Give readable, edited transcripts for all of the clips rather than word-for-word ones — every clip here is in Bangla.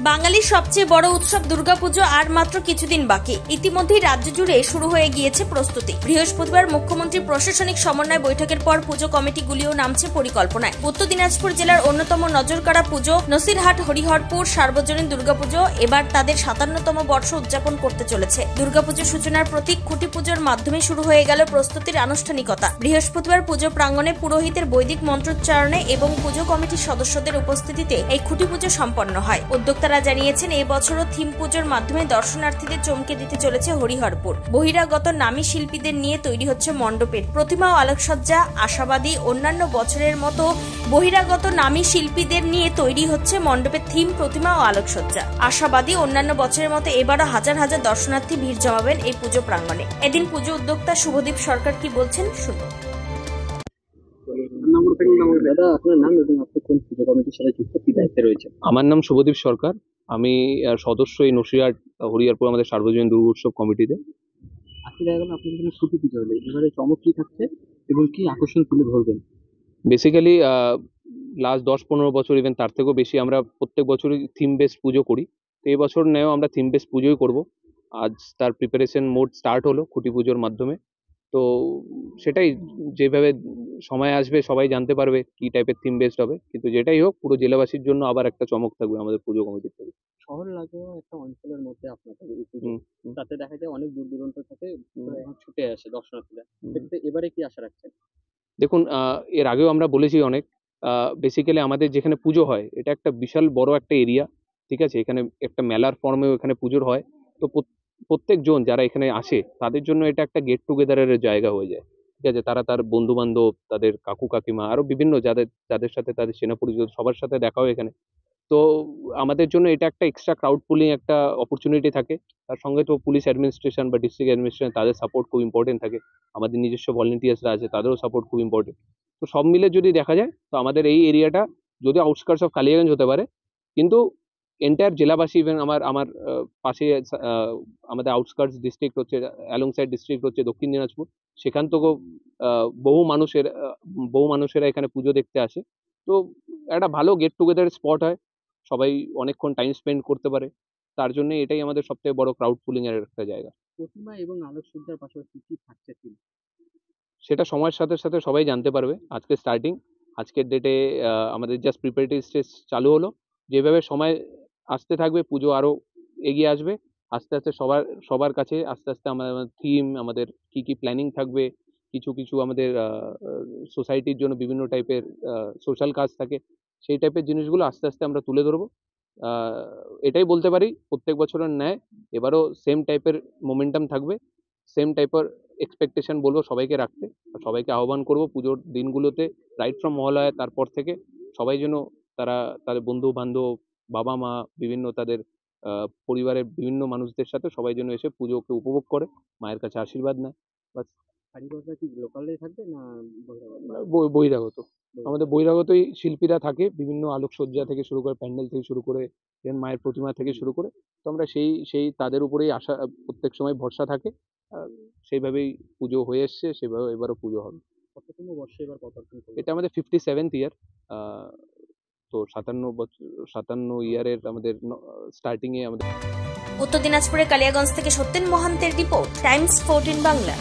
বাঙালির সবচেয়ে বড় উৎসব দুর্গাপুজো আর মাত্র কিছুদিন বাকি। ইতিমধ্যেই রাজ্য জুড়ে শুরু হয়ে গিয়েছে প্রস্তুতি। বৃহস্পতিবার মুখ্যমন্ত্রীর প্রশাসনিক সমন্বয় বৈঠকের পর পুজো কমিটিগুলিও নামছে পরিকল্পনায়। উত্তর দিনাজপুর জেলার অন্যতম নজরকাড়া পুজো নসিরহাট হরিহরপুর সার্বজনীন দুর্গাপুজো এবার তাদের 57তম বর্ষ উদযাপন করতে চলেছে। দুর্গাপুজোর সূচনার প্রতীক খুঁটি পুজোর মাধ্যমে শুরু হয়ে গেল প্রস্তুতির আনুষ্ঠানিকতা। বৃহস্পতিবার পুজো প্রাঙ্গণে পুরোহিতের বৈদিক মন্ত্রোচ্চারণে এবং পুজো কমিটির সদস্যদের উপস্থিতিতে এই খুঁটি পুজো সম্পন্ন হয়। উদ্যোক্তারা জানিয়েছেন এই বছরও থিম পুজোর মাধ্যমে দর্শনার্থীদের চমকে দিতে চলেছে হরিহরপুর। বহিরাগত নামী শিল্পীদের নিয়ে তৈরি হচ্ছে মণ্ডপের প্রতিমা ও আলোকসজ্জা। আশাবাদী অন্যান্য বছরের মতো বহিরাগত নামী শিল্পীদের নিয়ে তৈরি হচ্ছে মণ্ডপের থিম প্রতিমা ও আলোকসজ্জা। আশাবাদী অন্যান্য বছরের মতো এবারও হাজার হাজার দর্শনার্থী ভিড় জমাবেন এই পুজো প্রাঙ্গণে। এদিন পুজো উদ্যোক্তা শুভদীপ সরকার কি বলছেন শুনুন। আমার নাম শুভদীপ সরকার। আমি সদস্য এই নসিরহাট হরিহরপুর আমাদের সার্বজনীন দুর্গা উৎসব কমিটিতে। আজকে দেখা গেল আপনাদের এখানে ছুটি পুজো হলো, এবারে চমক কি থাকছে এবং কি আকর্ষণ তুলে ধরবেন? বেসিক্যালি লাস্ট 10-15 বছর ইভেন তার থেকেও বেশি আমরা প্রত্যেক বছরই থিম বেস পুজো করি। তো এই বছর নেও আমরা থিম বেস পুজোই করব। আজ তার প্রিপারেশন মোড স্টার্ট হলো খুঁটি পুজোর মাধ্যমে। তো সেটাই, যেভাবে সময় আসবে সবাই জানতে পারবে কি টাইপের থিম বেসড হবে, কিন্তু যেটাই হোক পুরো জেলাবাসীর জন্য আবার একটা চমক থাকবে আমাদের পুজো কমিটির থেকে। শহর লাগোয়া একটা অঞ্চলের মধ্যে আপনাদের এই পুজো, তাতে দেখা যায় অনেক দূর দূরান্ত থেকে ছুটে আসে দর্শনার্থীরা। এবারে কি আশা রাখছেন? দেখুন, এর আগেও আমরা বলেছি অনেক। বেসিক্যালি আমাদের যেখানে পুজো হয় এটা একটা বিশাল বড় একটা এরিয়া, ঠিক আছে। এখানে একটা মেলার ফর্মেও এখানে পুজোর হয়। তো প্রত্যেকজন যারা এখানে আসে তাদের জন্য এটা একটা গেট টুগেদারের জায়গা হয়ে যায়, ঠিক আছে। তারা তার বন্ধু বান্ধব, তাদের কাকু কাকিমা, আরো বিভিন্ন যাদের সাথে তাদের চেনা পরিচিত সবার সাথে দেখা হয় এখানে। তো আমাদের জন্য এটা একটা এক্সট্রা ক্রাউড পুলিং একটা অপরচুনিটি থাকে। তার সঙ্গে তো পুলিশ অ্যাডমিনিস্ট্রেশন বা ডিস্ট্রিক্ট অ্যাডমিনিস্ট্রেশন তাদের সাপোর্ট খুব ইম্পর্টেন্ট থাকে। আমাদের নিজস্ব ভলেন্টিয়ার্সরা আছে, তাদেরও সাপোর্ট খুব ইম্পর্টেন্ট। তো সব মিলে যদি দেখা যায় তো আমাদের এই এরিয়াটা যদি আউটস্কার্টস অফ কালিয়াগঞ্জ হতে পারে, কিন্তু এন্টায়ার জেলাবাসী ইভেন আমার পাশে আমাদের আউটস্কার্টস ডিস্ট্রিক্ট হচ্ছে, অ্যালং সাইড ডিস্ট্রিক্ট হচ্ছে দক্ষিণ দিনাজপুর। সেখান থেকেও বহু মানুষেরা এখানে পুজো দেখতে আসে। তো একটা ভালো গেট টুগেদার স্পট হয়, সবাই অনেকক্ষণ টাইম স্পেন্ড করতে পারে। তার জন্য এটাই আমাদের সবথেকে বড় ক্রাউড পুলিং এর একটা জায়গা। প্রতিমা এবং আলোকসজ্জার পাশাপাশি কি থাকছে সেটা সময়ের সাথে সাথে সবাই জানতে পারবে। আজকে স্টার্টিং, আজকের ডেটে আমাদের জাস্ট প্রিপারেটরি স্টেজ চালু হলো। যেভাবে সময় আসতে থাকবে পুজো আরো এগিয়ে আসবে। আস্তে আস্তে সবার কাছে আস্তে আস্তে আমাদের থিম, আমাদের কি কি প্ল্যানিং থাকবে, কিছু আমাদের সোসাইটির জন্য বিভিন্ন টাইপের সোশ্যাল কাজ থাকে, সেই টাইপের জিনিসগুলো আস্তে আস্তে আমরা তুলে ধরবো। এটাই বলতে পারি প্রত্যেক বছরের ন্যায় এবারও সেম টাইপের মোমেন্টাম থাকবে, সেম টাইপের এক্সপেকটেশন বলবো সবাইকে রাখতে। আর সবাইকে আহ্বান করব পুজোর দিনগুলোতে রাইট ফ্রম মহালয়া তারপর থেকে সবাই যেন তারা তাদের বন্ধু বান্ধব, বাবা মা, বিভিন্ন তাদের পরিবারের বিভিন্ন মানুষদের সাথে সবাই যেন এসে পুজোকে উপভোগ করে, মায়ের কাছে আশীর্বাদ নেয়। বাস। কারিগররা কি লোকালে থাকবে না বহিরাগত? আমাদের বহিরাগতই শিল্পীরা থাকে, বিভিন্ন আলোকসজ্জা থেকে শুরু করে, প্যান্ডেল থেকে শুরু করে, মায়ের প্রতিমা থেকে শুরু করে। তো আমরা সেই তাদের উপরেই আশা প্রত্যেক সময় ভরসা থাকে। সেইভাবেই পুজো হয়ে এসছে, সেভাবে এবারও পুজো হবে। কততম বর্ষে এবার পদার্পণ করবে? এটা আমাদের 57th ইয়ার। তো 57 ইয়ারের আমাদের স্টার্টিং এ আমাদের। উত্তর দিনাজপুরের কালিয়াগঞ্জ থেকে সত্যেন মহান্তের রিপোর্ট, টাইমস 14 বাংলা।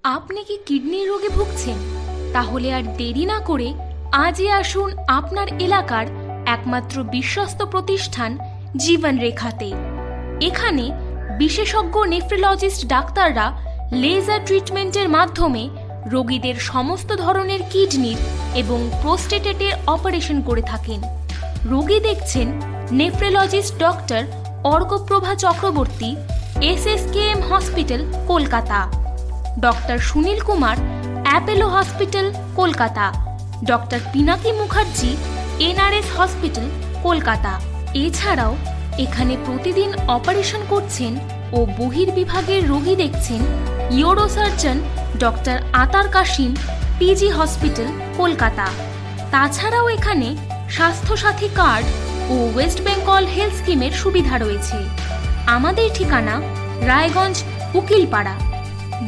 আপনি কি কিডনির রোগে ভুগছেন? তাহলে আর দেরি না করে আজই আসুন আপনার এলাকার একমাত্র বিশ্বস্ত প্রতিষ্ঠান জীবন রেখাতে। এখানে বিশেষজ্ঞ নেফ্রোলজিস্ট ডাক্তাররা লেজার ট্রিটমেন্টের মাধ্যমে রোগীদের সমস্ত ধরনের কিডনির এবং প্রোস্টেটের অপারেশন করে থাকেন। রোগী দেখছেন nephrologist doctor Arkaprava Chakraborty, SSKM hospital, Kolkata. Doctor Sunil Kumar, Apollo hospital, Kolkata. Doctor Pinaki Mukherjee, NRS hospital, Kolkata. এছাড়াও এখানে প্রতিদিন অপারেশন করছেন ও বহির্বিভাগের রোগী দেখছেন ইউরোসার্জন ডক্টর আতার কাশিম, পিজি হসপিটাল, কলকাতা। তাছাড়াও এখানে স্বাস্থ্যসাথী কার্ড ও ওয়েস্ট বেঙ্গল হেলথ স্কিমের সুবিধা রয়েছে। আমাদের ঠিকানা রায়গঞ্জ, উকিলপাড়া।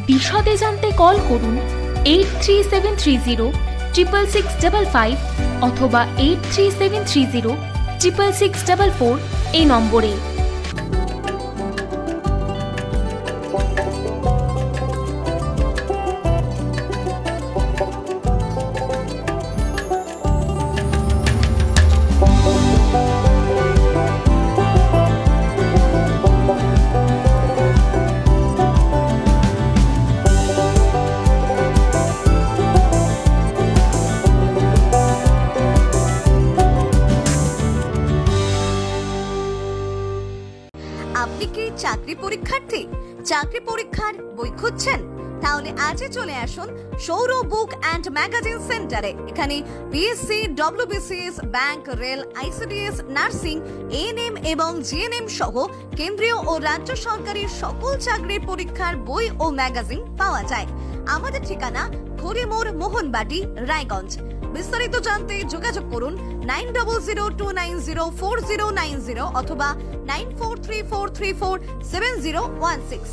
বিশদে জানতে কল করুন 8373066655 অথবা 8373066644 এই নম্বরে। আপনি কি চাকরি পরীক্ষার্থী? চাকরি পরীক্ষার বই খুঁজছেন? তাহলে আজই চলে আসুন সৌরভ বুক অ্যান্ড ম্যাগাজিন সেন্টারে। এখানে BSc, WBCS, bank, rail, ICDS, nursing, ANM এবং জিএনএম সহ কেন্দ্রীয় ও রাজ্য সরকারি সকল চাকরির পরীক্ষার বই ও ম্যাগাজিন পাওয়া যায়। আমাদের ঠিকানা ঘড়িমোড়, মোহনবাটি, রায়গঞ্জ। বিস্তারিত জানতে যোগাযোগ করুন 9002904090 অথবা 9434347016।